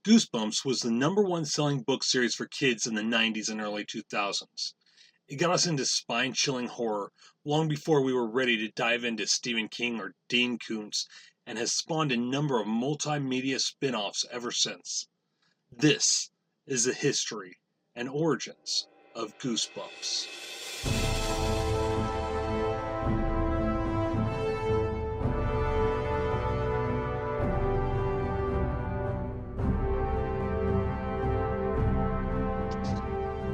Goosebumps was the #1 selling book series for kids in the 90s and early 2000s. It got us into spine-chilling horror long before we were ready to dive into Stephen King or Dean Koontz, and has spawned a number of multimedia spin-offs ever since. This is the history and origins of Goosebumps.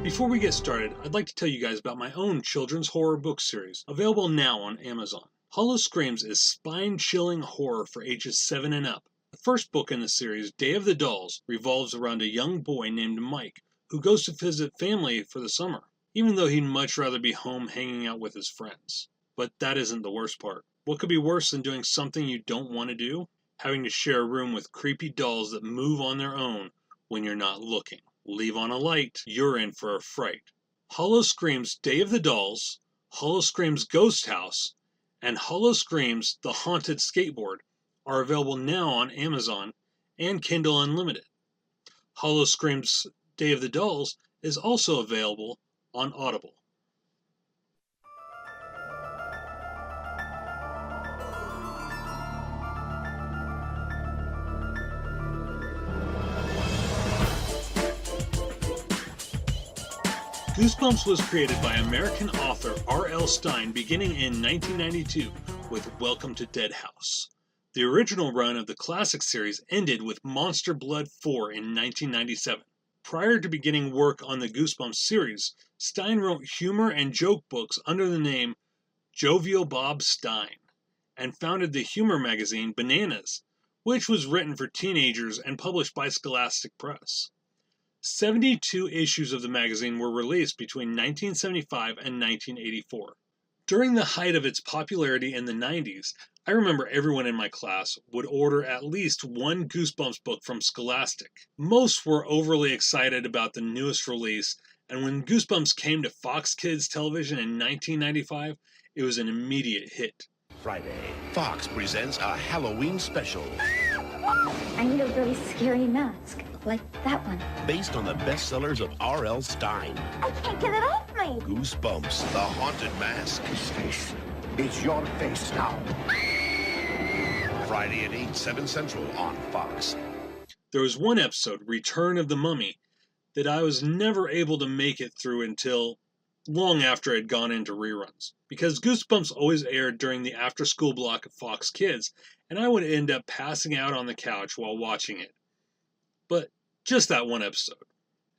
Before we get started, I'd like to tell you guys about my own children's horror book series, available now on Amazon. Hollow Screams is spine-chilling horror for ages 7 and up. The first book in the series, Day of the Dolls, revolves around a young boy named Mike, who goes to visit family for the summer, even though he'd much rather be home hanging out with his friends. But that isn't the worst part. What could be worse than doing something you don't want to do? Having to share a room with creepy dolls that move on their own when you're not looking. Leave on a light, you're in for a fright. Hollow Screams Day of the Dolls, Hollow Screams Ghost House, and Hollow Screams The Haunted Skateboard are available now on Amazon and Kindle Unlimited. Hollow Screams Day of the Dolls is also available on Audible. Goosebumps was created by American author R.L. Stine beginning in 1992 with Welcome to Dead House. The original run of the classic series ended with Monster Blood 4 in 1997. Prior to beginning work on the Goosebumps series, Stine wrote humor and joke books under the name Jovial Bob Stine, and founded the humor magazine Bananas, which was written for teenagers and published by Scholastic Press. 72 issues of the magazine were released between 1975 and 1984. During the height of its popularity in the 90s, I remember everyone in my class would order at least one Goosebumps book from Scholastic. Most were overly excited about the newest release, and when Goosebumps came to Fox Kids television in 1995, it was an immediate hit. Friday, Fox presents a Halloween special. I need a really scary mask, like that one. Based on the bestsellers of R.L. Stine. I can't get it off me. Goosebumps, the Haunted Mask. This face is your face now. Friday at 8, 7 Central on Fox. There was one episode, Return of the Mummy, that I was never able to make it through until long after it had gone into reruns, because Goosebumps always aired during the after-school block of Fox Kids, and I would end up passing out on the couch while watching it. But just that one episode.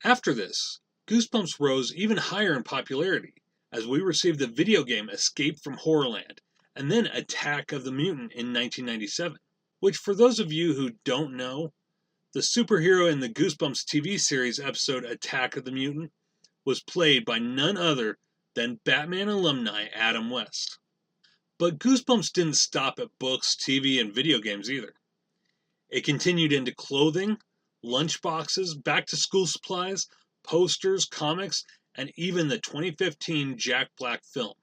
After this, Goosebumps rose even higher in popularity, as we received the video game Escape from Horrorland, and then Attack of the Mutant in 1997, which, for those of you who don't know, the superhero in the Goosebumps TV series episode Attack of the Mutant was played by none other than Batman alumni Adam West. But Goosebumps didn't stop at books, TV, and video games either. It continued into clothing, lunchboxes, back-to-school supplies, posters, comics, and even the 2015 Jack Black film.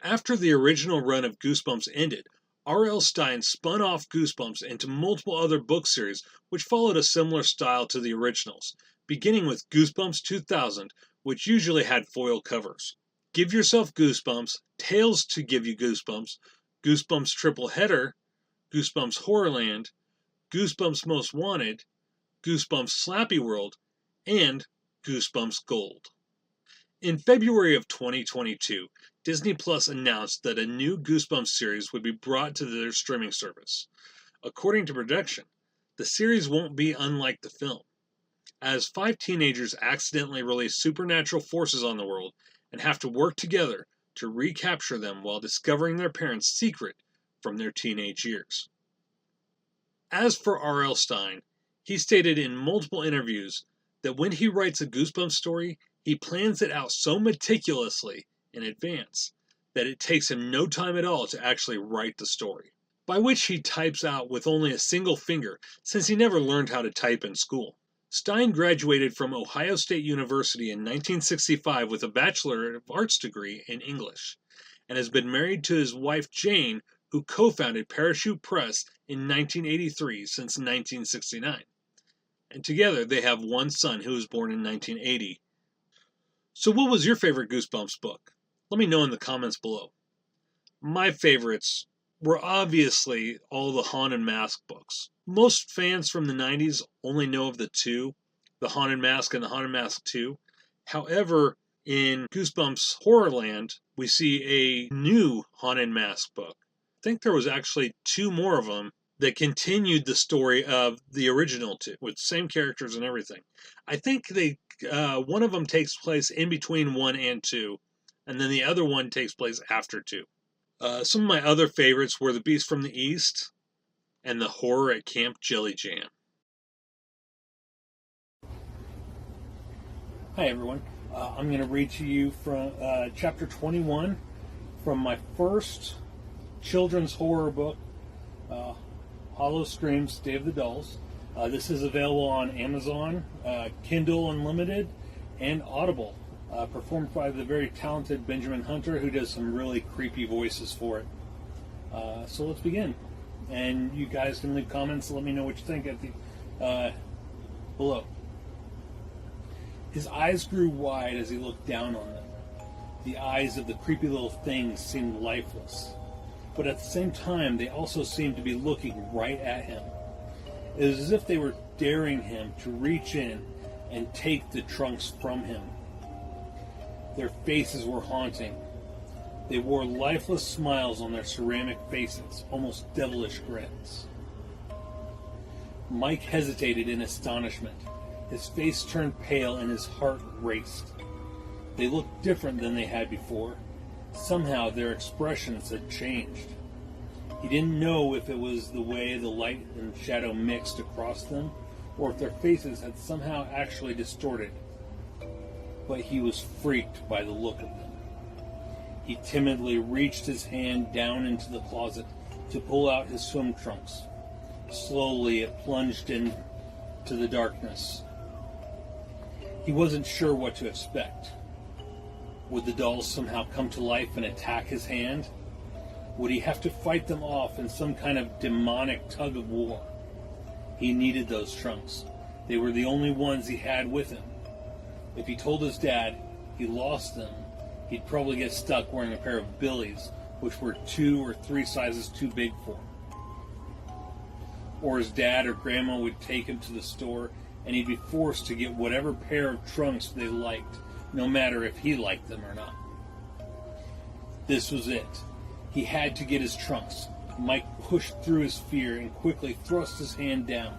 After the original run of Goosebumps ended, R.L. Stine spun off Goosebumps into multiple other book series which followed a similar style to the originals, beginning with Goosebumps 2000, which usually had foil covers. Give Yourself Goosebumps, Tales to Give You Goosebumps, Goosebumps Triple Header, Goosebumps Horrorland, Goosebumps Most Wanted, Goosebumps Slappy World, and Goosebumps Gold. In February of 2022, Disney Plus announced that a new Goosebumps series would be brought to their streaming service. According to production, the series won't be unlike the film, as 5 teenagers accidentally release supernatural forces on the world and have to work together to recapture them while discovering their parents' secret from their teenage years. As for R.L. Stine, he stated in multiple interviews that when he writes a Goosebumps story, he plans it out so meticulously in advance that it takes him no time at all to actually write the story, by which he types out with only a single finger since he never learned how to type in school. Stine graduated from Ohio State University in 1965 with a Bachelor of Arts degree in English, and has been married to his wife Jane, who co-founded Parachute Press in 1983 since 1969. and together they have one son who was born in 1980. So what was your favorite Goosebumps book? Let me know in the comments below. My favorites were obviously all the Haunted Mask books. Most fans from the 90s only know of the two, the Haunted Mask and the Haunted Mask 2. However, in Goosebumps Horrorland, we see a new Haunted Mask book. I think there was actually 2 more of them that continued the story of the original 2, with same characters and everything. I think one of them takes place in between 1 and 2, and then the other one takes place after 2. Some of my other favorites were The Beast from the East and The Horror at Camp Jelly Jam. Hi everyone. I'm going to read to you from chapter 21 from my first children's horror book, Hollow Screams, Day of the Dolls. This is available on Amazon, Kindle Unlimited, and Audible, performed by the very talented Benjamin Hunter, who does some really creepy voices for it. So let's begin. And you guys can leave comments and let me know what you think at the below. His eyes grew wide as he looked down on them. The eyes of the creepy little things seemed lifeless, but at the same time they also seemed to be looking right at him. It was as if they were daring him to reach in and take the trunks from him. Their faces were haunting. They wore lifeless smiles on their ceramic faces, almost devilish grins. Mike hesitated in astonishment. His face turned pale and his heart raced. They looked different than they had before. Somehow their expressions had changed. He didn't know if it was the way the light and shadow mixed across them, or if their faces had somehow actually distorted. But he was freaked by the look of them. He timidly reached his hand down into the closet to pull out his swim trunks. Slowly it plunged into the darkness. He wasn't sure what to expect. Would the dolls somehow come to life and attack his hand? Would he have to fight them off in some kind of demonic tug of war? He needed those trunks. They were the only ones he had with him. If he told his dad he lost them, he'd probably get stuck wearing a pair of Billies, which were 2 or 3 sizes too big for him. Or his dad or grandma would take him to the store and he'd be forced to get whatever pair of trunks they liked, no matter if he liked them or not. This was it. He had to get his trunks. Mike pushed through his fear and quickly thrust his hand down.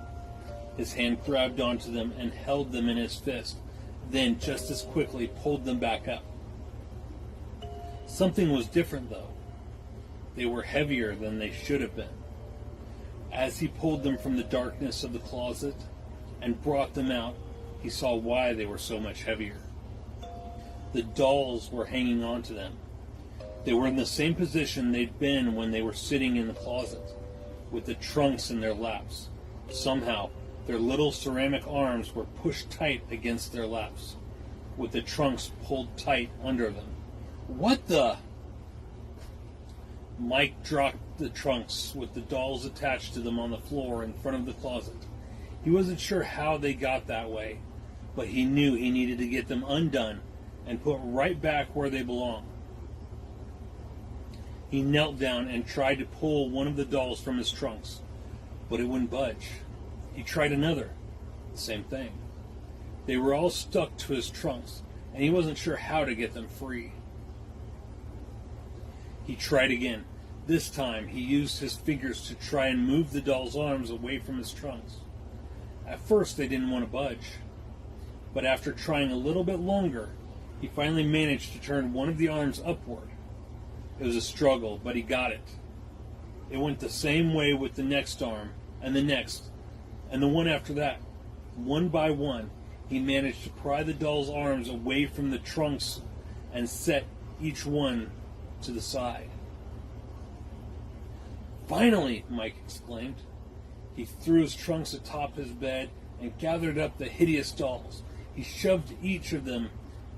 His hand grabbed onto them and held them in his fist, then just as quickly pulled them back up. Something was different though. They were heavier than they should have been. As he pulled them from the darkness of the closet and brought them out, he saw why they were so much heavier. The dolls were hanging on to them. They were in the same position they'd been when they were sitting in the closet, with the trunks in their laps. Somehow, their little ceramic arms were pushed tight against their laps, with the trunks pulled tight under them. What the? Mike dropped the trunks with the dolls attached to them on the floor in front of the closet. He wasn't sure how they got that way, but he knew he needed to get them undone and put right back where they belong. He knelt down and tried to pull one of the dolls from his trunks, but it wouldn't budge. He tried another. The same thing. They were all stuck to his trunks, and he wasn't sure how to get them free. He tried again. This time, he used his fingers to try and move the doll's arms away from his trunks. At first, they didn't want to budge, but after trying a little bit longer, he finally managed to turn one of the arms upward. It was a struggle, but he got it. It went the same way with the next arm, and the next, and the one after that. One by one, he managed to pry the doll's arms away from the trunks and set each one to the side. "Finally!" Mike exclaimed. He threw his trunks atop his bed and gathered up the hideous dolls. He shoved each of them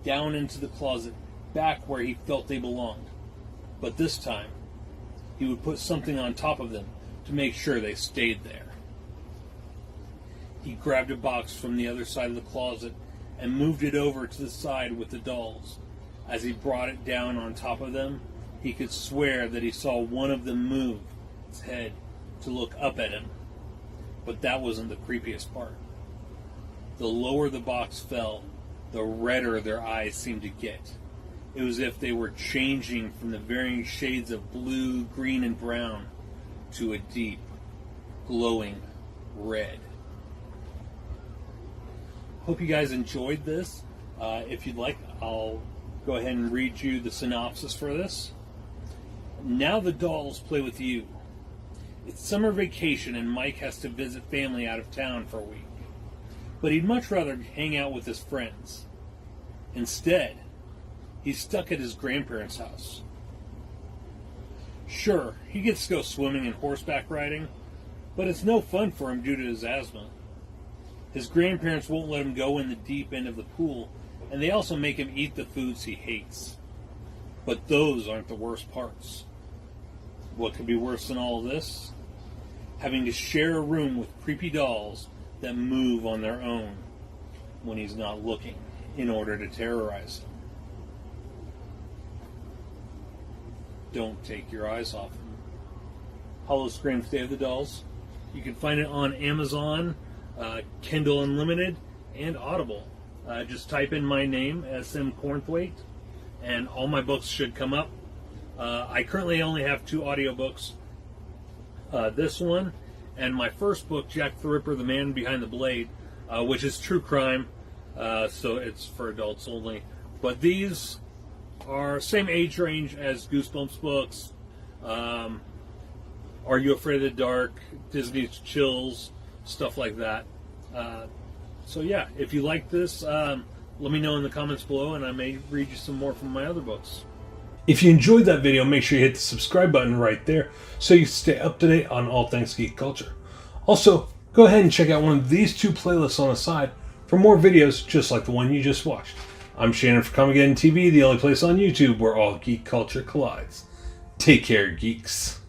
down into the closet, back where he felt they belonged. But this time, he would put something on top of them to make sure they stayed there. He grabbed a box from the other side of the closet and moved it over to the side with the dolls. As he brought it down on top of them, he could swear that he saw one of them move its head to look up at him. But that wasn't the creepiest part. The lower the box fell, the redder their eyes seemed to get. It was as if they were changing from the varying shades of blue, green, and brown to a deep, glowing red. Hope you guys enjoyed this. If you'd like, I'll go ahead and read you the synopsis for this. Now the dolls play with you. It's summer vacation and Mike has to visit family out of town for a week. But he'd much rather hang out with his friends. Instead, he's stuck at his grandparents' house. Sure, he gets to go swimming and horseback riding, but it's no fun for him due to his asthma. His grandparents won't let him go in the deep end of the pool, and they also make him eat the foods he hates. But those aren't the worst parts. What could be worse than all of this? Having to share a room with creepy dolls that move on their own when he's not looking in order to terrorize him. Don't take your eyes off him. Hollowscream's Day of the Dolls. You can find it on Amazon, Kindle Unlimited, and Audible. Just type in my name, SM Cornthwaite, and all my books should come up. I currently only have 2 audiobooks. This one and my first book, Jack the Ripper, The Man Behind the Blade, which is true crime, so it's for adults only. But these are same age range as Goosebumps books, Are You Afraid of the Dark, Disney's Chills, stuff like that. So yeah, if you like this, let me know in the comments below and I may read you some more from my other books. If you enjoyed that video, make sure you hit the subscribe button right there so you can stay up to date on all things geek culture. Also, go ahead and check out one of these 2 playlists on the side for more videos just like the one you just watched. I'm Shannon for Comic TV, the only place on YouTube where all geek culture collides. Take care, geeks.